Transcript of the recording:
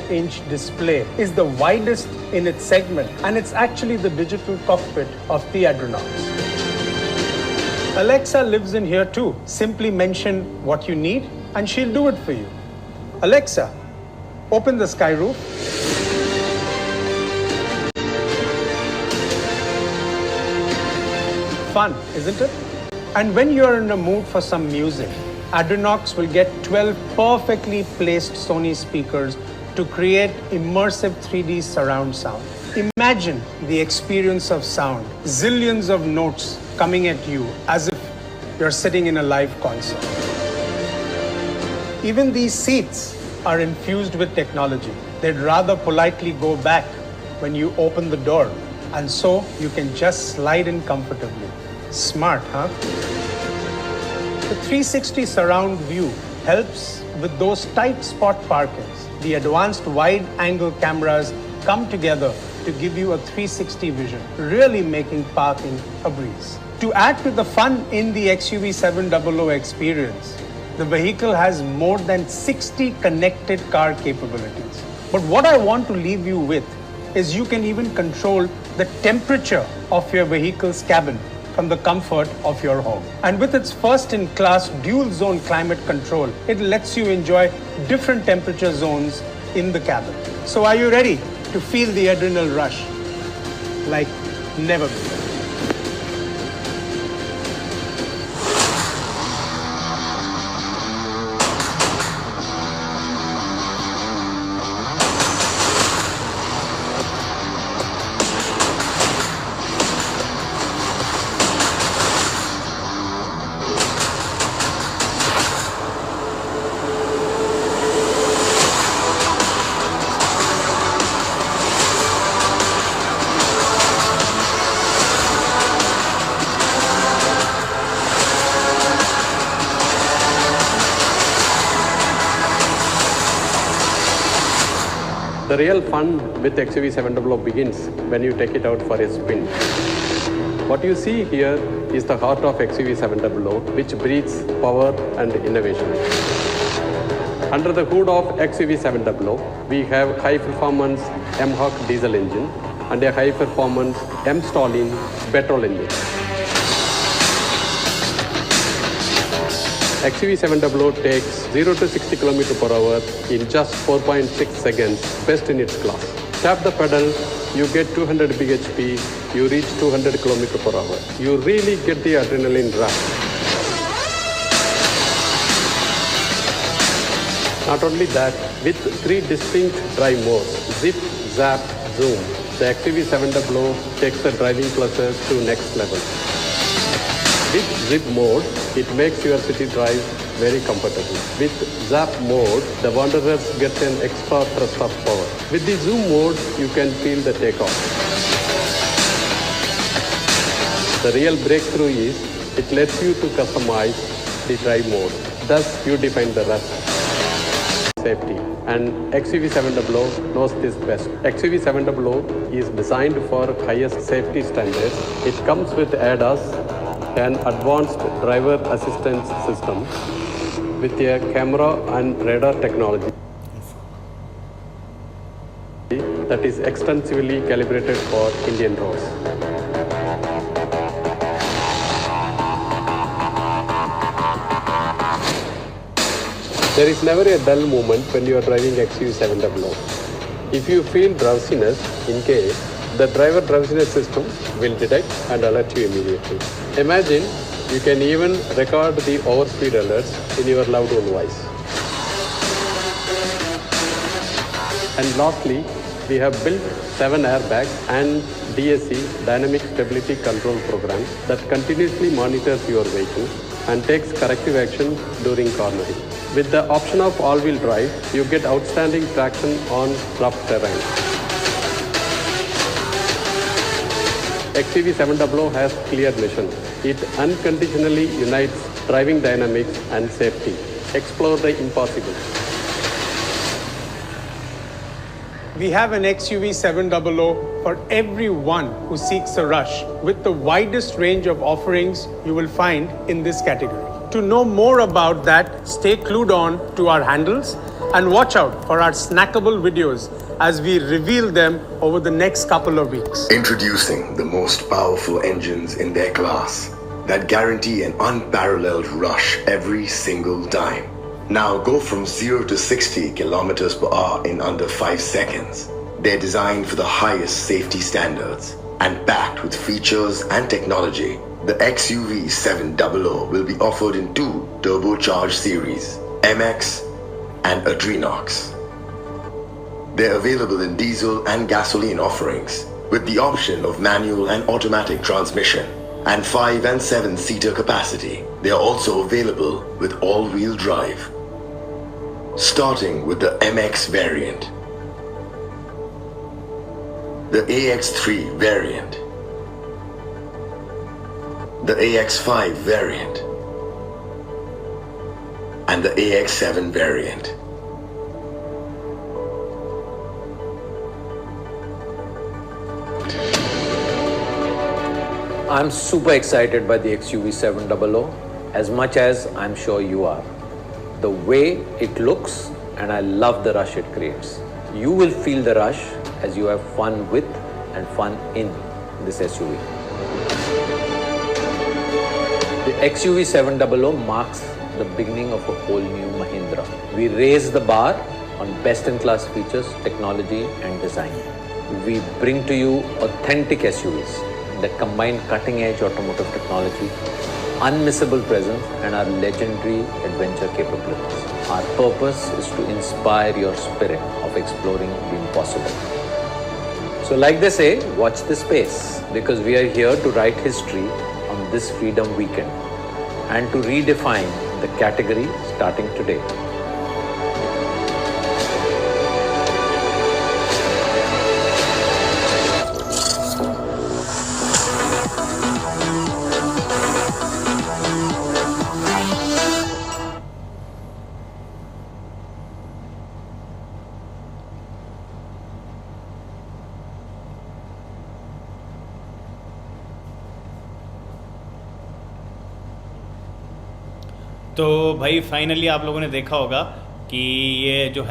25-inch display is the widest in its segment, and it's actually the digital cockpit of the Adrenox. Alexa lives in here too. Simply mention what you need and she'll do it for you. Alexa, open the sky roof. Fun, isn't it? And when you're in the mood for some music, Adrenox will get 12 perfectly placed Sony speakers to create immersive 3D surround sound. Imagine the experience of sound, zillions of notes coming at you as if you're sitting in a live concert. Even these seats are infused with technology. They'd rather politely go back when you open the door, and so you can just slide in comfortably. Smart, huh? The 360 surround view helps with those tight spot parkings. The advanced wide-angle cameras come together to give you a 360 vision, really making parking a breeze. To add to the fun in the XUV700 experience, the vehicle has more than 60 connected car capabilities. But what I want to leave you with is you can even control the temperature of your vehicle's cabin from the comfort of your home. And with its first-in-class dual-zone climate control, it lets you enjoy different temperature zones in the cabin. So are you ready to feel the adrenal rush like never before? The real fun with XUV700 begins when you take it out for a spin. What you see here is the heart of XUV700, which breathes power and innovation. Under the hood of XUV700, we have high-performance MHawk diesel engine and a high-performance M-Stallion petrol engine. XUV700 takes 0 to 60 km per hour in just 4.6 seconds, best in its class. Tap the pedal, you get 200 bhp, you reach 200 km per hour. You really get the adrenaline rush. Not only that, with 3 distinct drive modes, zip, zap, zoom, the XUV700 takes the driving pleasure to next level. With zip mode, it makes your city drive very comfortable. With zap mode, the wanderers get an extra thrust of power. With the zoom mode, you can feel the takeoff. The real breakthrough is, it lets you to customize the drive mode. Thus, you define the rest. Safety. And XUV700 knows this best. XUV700 is designed for highest safety standards. It comes with ADAS, an advanced driver assistance system with a camera and radar technology that is extensively calibrated for Indian roads. There is never a dull moment when you are driving XUV700. If you feel drowsiness in case, the driver drowsiness system will detect and alert you immediately. Imagine you can even record the overspeed alerts in your loved one voice. And lastly, we have built 7 airbags and DSC, Dynamic Stability Control program, that continuously monitors your vehicle and takes corrective action during cornering. With the option of all-wheel drive, you get outstanding traction on rough terrain. XUV700 has clear mission. It unconditionally unites driving dynamics and safety. Explore the impossible. We have an XUV700 for everyone who seeks a rush, with the widest range of offerings you will find in this category. To know more about that, stay glued on to our handles And watch out for our snackable videos as we reveal them over the next couple of weeks. Introducing the most powerful engines in their class that guarantee an unparalleled rush every single time. Now go from 0 to 60 kilometers per hour in under 5 seconds. They're designed for the highest safety standards and packed with features and technology. The XUV 700 will be offered in two turbocharged series, MX and Adrenox. They're available in diesel and gasoline offerings with the option of manual and automatic transmission and 5 and 7-seater capacity. They are also available with all-wheel drive. Starting with the MX variant, the AX3 variant, the AX5 variant, and the AX7 variant. I'm super excited by the XUV 700 as much as I'm sure you are. The way it looks, and I love the rush it creates. You will feel the rush as you have fun with and fun in this SUV. The XUV 700 marks the beginning of a whole new Mahindra. We raise the bar on best-in-class features, technology and design. We bring to you authentic SUVs that combine cutting-edge automotive technology, unmissable presence and our legendary adventure capabilities. Our purpose is to inspire your spirit of exploring the impossible. So like they say, watch this space, because we are here to write history on this Freedom Weekend and to redefine the category starting today. तो भाई finally आप लोगों ने देखा होगा कि ये जो है